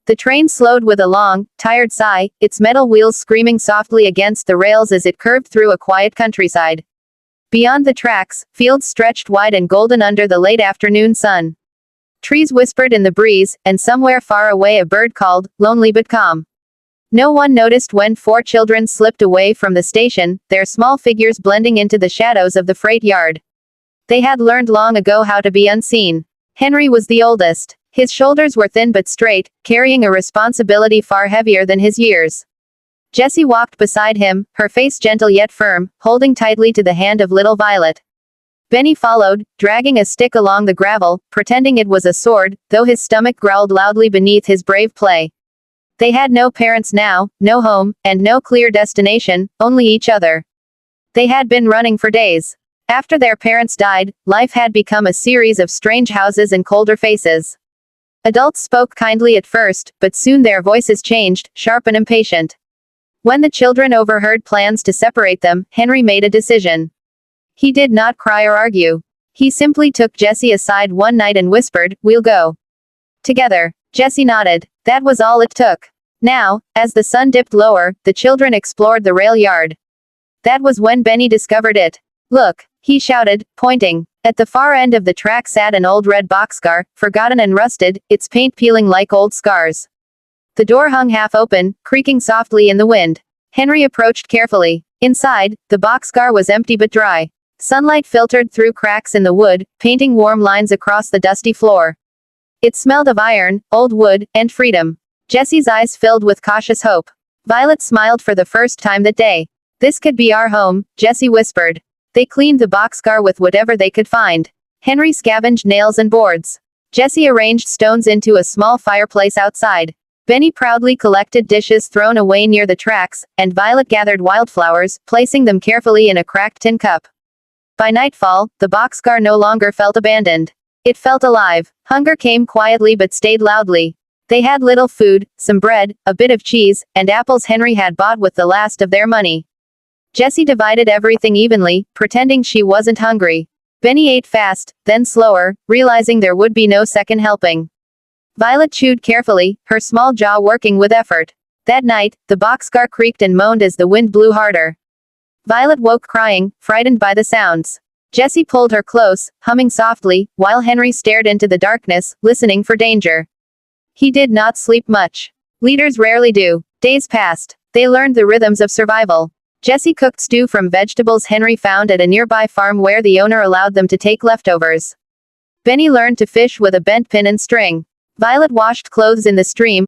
The train slowed with a long, tired sigh, its metal wheels screaming softly against the rails as it curved through a quiet countryside. Beyond the tracks, fields stretched wide and golden under the late afternoon sun. Trees whispered in the breeze, and somewhere far away a bird called, lonely but calm. No one noticed when 4 children slipped away from the station, their small figures blending into the shadows of the freight yard. They had learned long ago how to be unseen. Henry was the oldest. His shoulders were thin but straight, carrying a responsibility far heavier than his years. Jessie walked beside him, her face gentle yet firm, holding tightly to the hand of little Violet. Benny followed, dragging a stick along the gravel, pretending it was a sword, though his stomach growled loudly beneath his brave play. They had no parents now, no home, and no clear destination, only each other. They had been running for days. After their parents died, life had become a series of strange houses and colder faces. Adults spoke kindly at first, but soon their voices changed, sharp and impatient. When the children overheard plans to separate them, Henry made a decision. He did not cry or argue. He simply took Jessie aside one night and whispered, "We'll go together." Jessie nodded. That was all it took. Now, as the sun dipped lower, the children explored the rail yard. That was when Benny discovered it. "Look," he shouted, pointing. At the far end of the track sat an old red boxcar, forgotten and rusted, its paint peeling like old scars. The door hung half open, creaking softly in the wind. Henry approached carefully. Inside, the boxcar was empty but dry. Sunlight filtered through cracks in the wood, painting warm lines across the dusty floor. It smelled of iron, old wood, and freedom. Jessie's eyes filled with cautious hope. Violet smiled for the first time that day. "This could be our home," Jessie whispered. They cleaned the boxcar with whatever they could find. Henry scavenged nails and boards. Jessie arranged stones into a small fireplace outside. Benny proudly collected dishes thrown away near the tracks, and Violet gathered wildflowers, placing them carefully in a cracked tin cup. By nightfall, the boxcar no longer felt abandoned. It felt alive. Hunger came quietly but stayed loudly. They had little food, some bread, a bit of cheese, and apples Henry had bought with the last of their money. Jessie divided everything evenly, pretending she wasn't hungry. Benny ate fast, then slower, realizing there would be no second helping. Violet chewed carefully, her small jaw working with effort. That night, the boxcar creaked and moaned as the wind blew harder. Violet woke crying, frightened by the sounds. Jessie pulled her close, humming softly, while Henry stared into the darkness, listening for danger. He did not sleep much. Leaders rarely do. Days passed. They learned the rhythms of survival. Jessie cooked stew from vegetables Henry found at a nearby farm where the owner allowed them to take leftovers. Benny learned to fish with a bent pin and string. Violet washed clothes in the stream,